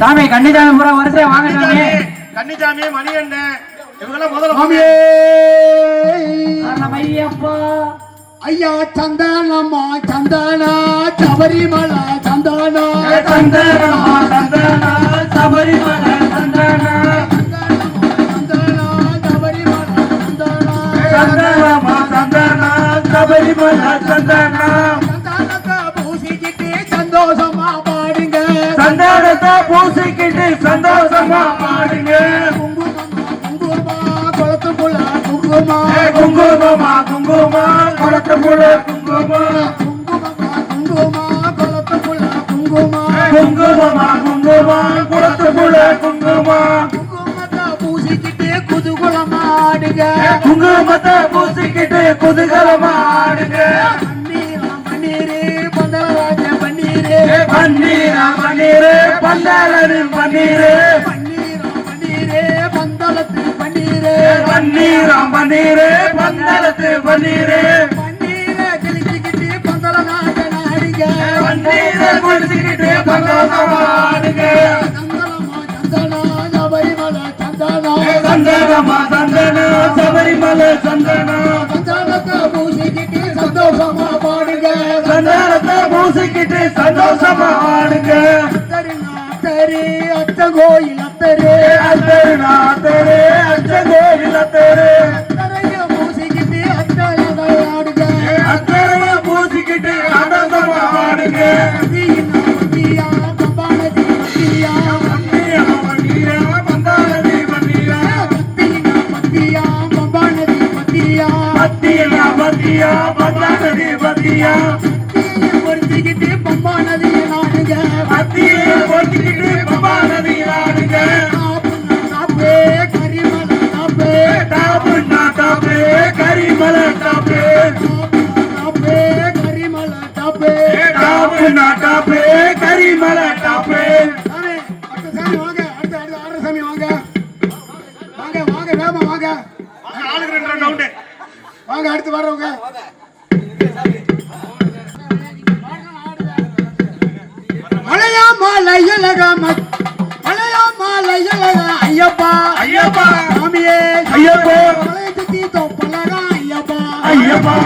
சாமி கன்னிசாமி பூரா வரிசையா வாங்க சாமி. கன்னிசாமி மணியண்ணன் இவங்கெல்லாம் முதல்ல ஐயப்பா ஐயா சந்தானம்மா சந்தானா சபரிமலை சந்தானா சந்தானம்மா சந்தானா சபரிமலை சந்தானா சந்தானம்மா சந்தானா சபரிமலை சந்தானா பூசிக்கிட்டு சந்தோஷமா பாடுங்க சந்தானத்தை பூசிக்கிட்டு சந்தோஷமா பாடுங்க குளத்துக்குள்ள குங்குமா குங்குமமா குங்குமா குளத்துக்குள்ள குங்குமா குங்குமா குளத்துக்குள்ள குங்குமா குங்குமமா குங்குமா குளத்துக்குள்ள குங்குமா குங்குமத்தை பூசிக்கிட்டு குதூகலமா ஆடுங்க குங்குமத்தை பூசிக்கிட்டு குதூகலமா ஆடுங்க பன்னீரு பந்தலராஜ பன்னீரு பன்னீரா பன்னீரு பந்தலரு பன்னீரு பன்னீரு பந்தலத்து பன்னீரு பன்னீரம் பன்னீரு பந்தலத்து பன்னீரு பன்னீரை கிழிச்சுக்கிட்டு பந்தல நாட்ட நாடுங்க பன்னீரை குளிச்சுக்கிட்டு சந்தோஷமா ஆடுங்க சந்தனமா சந்தனா சபரிமலை சந்தனா சந்தனமா சந்தனா சபரிமலை சந்தனா சந்தனத்தை பூசிக்கிட்டு சந்தோஷமா பாடுங்க சந்தனத்தை பூசிக்கிட்டு சந்தோஷமா ஆடுங்க அத்தரு அத்த கோயில் அத்தரு அத்தரு நாத்தரு அச்ச கோயில் அத்தரு அத்தரைய பூசிக்கிட்டு அத்தனை ஆடுங்க அத்தரைய பூசிக்கிட்டு சந்தோஷமா ஆடுங்க பத்தியா பம்பானதி பத்தியா பன்னீரா பந்தானதி பன்னீரா பத்தியா பம்பானதி பத்தியா பத்தியா பத்தியா பந்தானதி பத்தியா பொறுத்துக்கிட்டு பம்பா நதியை நாடுங்க பத்தியை பொறுத்துக்கிட்டு பம்பா நதி ஆடுங்க தாப்பே கரிமலை தாப்பே டாப்புன்னா டாப்பு கரிமலை டாப்பு தாப்பே கரிமலை தாப்பே டாப்புன்னா டாப்பு கரிமலை டாப்பு சாமி அடுத்த சாமி வாங்க அடுத்த ஆறு சாமி வாங்க வாங்க வாங்க வேமா வாங்க ஆளுக்கு 2 ரவுண்டு வாங்க அடுத்து வர்றவங்க மலையா மாலையலக மலையா மாலையலக ஐயப்பா ஐயப்பா சாமியே ஐயப்பா மலையை சுத்தி தொப்பலக ஐயப்பா ஐயப்பா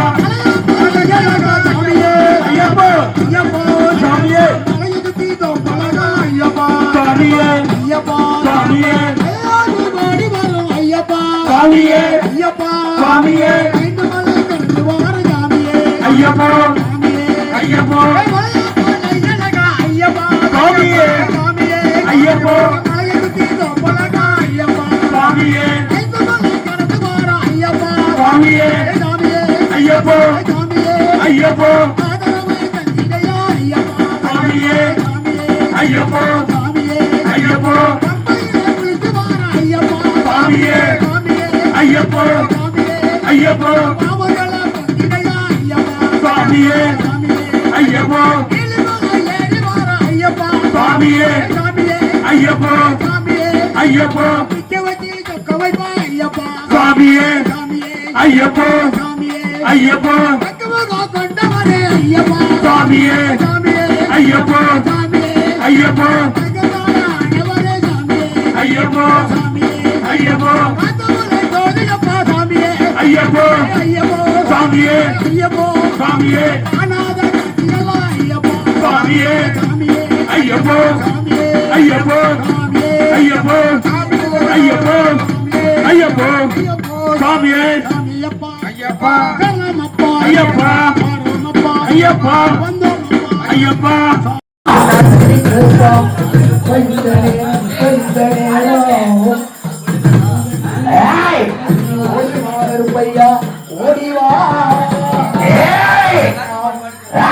மாலையலக சாமியே ஐயப்பா ஐயப்பா சாமியே மலையை சுத்தி தொப்பலக ஐயப்பா சாமியே ஐயப்பா சாமியே ஐயாடி பாடி வரும் ஐயப்பா சாமியே ஐயப்பா சாமியே ஐந்து மலை கடந்து வார சாமியே ஐயப்பா சாமியே ஐயப்பா மலையா மாலையலக ஐயப்பா சாமியே சாமியே ஐயப்பா மலையை சுத்தி தொப்பலக ஐயப்பா சாமியே ஐந்து மலை கடந்து வார ஐயப்பா சாமியே சாமியே ஐயப்பா சாமியே ஐயப்பா ஆதரவை தந்திடையா ஐயப்பா சாமியே சாமியே ஐயப்பா சாமியே ஐயப்பா பம்பையிலே குளித்து வார ஐயப்பா சாமியே சாமியே ஐயப்பா சாமியே ஐயப்பா பாவங்களை தந்திடையா ஐயப்பா சாமியே சாமியே ஐயப்பா இழிமலை ஏறி வார ஐயப்பா சாமியே சாமியே ஐயப்பா சாமியே ஐயப்பா நிக்க வச்சு சொக்க வைப்பா ஐயப்பா சாமியே சாமியே ஐயப்பா சாமியே ஐயப்பா பக்குவமா கொண்டவரே ஐயப்பா சாமியே சாமியே ஐயப்பா சாமியே ஐயப்பா தங்கத்தான ஆண்டவரே சாமியே ஐயப்பா சாமியே ஐயப்பா காத்தவரை தோழியப்பா சாமியே ஐயப்பா ஐயப்போ சாமியே ஐயப்போ சாமியே அநாத கத்தியெல்லாம் ஐயப்பா சாமியே சாமியே ஐயப்பா சாமியே ஐயப்பா சாமியே ஐயப்பா ஐயப்பா ஐயப்பா சாமியே சாமியப்பா ஐயப்பா கரணமப்பா ஐயப்பா பரமப்பா ஐயப்பா வந்தோமப்பா ஐயப்பா ஓடிவா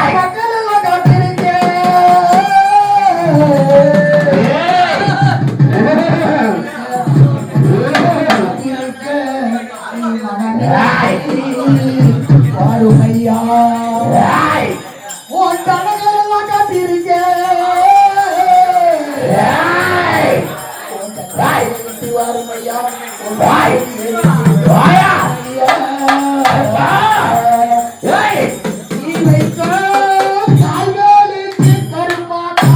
மக்களெல்லாம் காத்திருக்கேன் வாருமையா உன் தனகளெல்லாம் காத்திருக்கேன் வாருமையா இவைக்கு கால்களுக்கு கருமாட்ட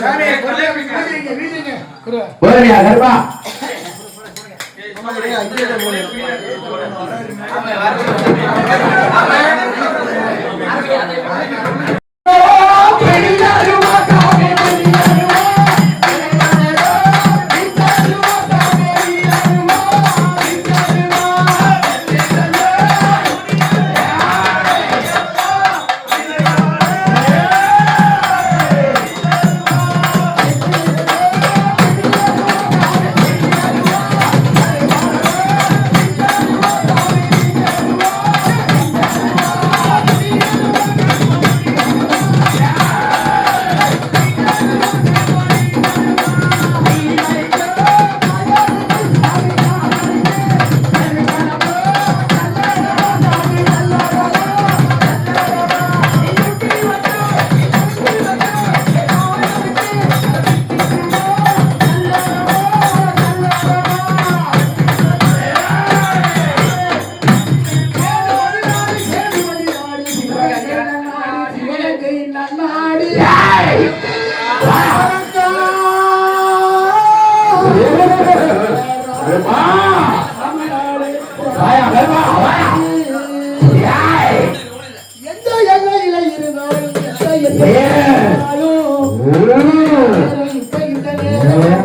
சாமி வீட்டுங்க போறியா கருப்பா எந்த எல்லையில இருந்தாலும் இப்ப இந்த நேரம்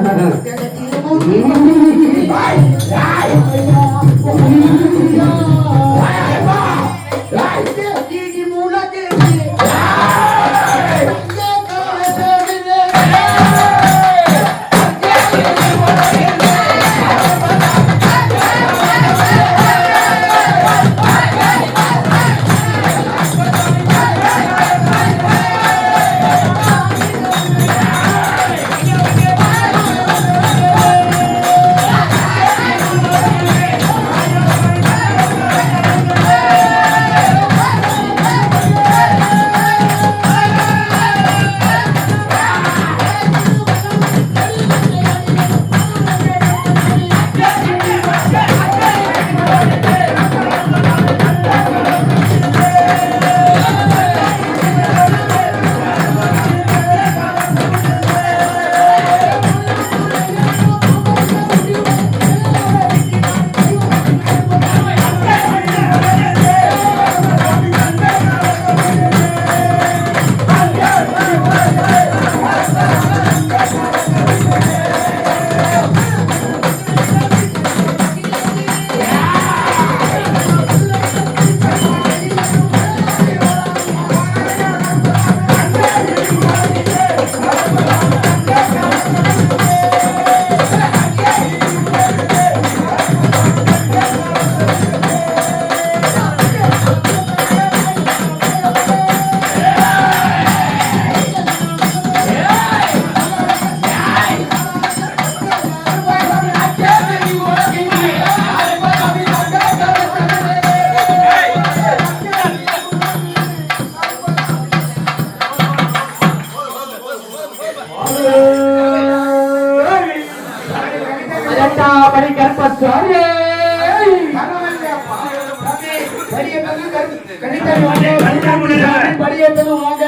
படியேற்றணும் வாங்க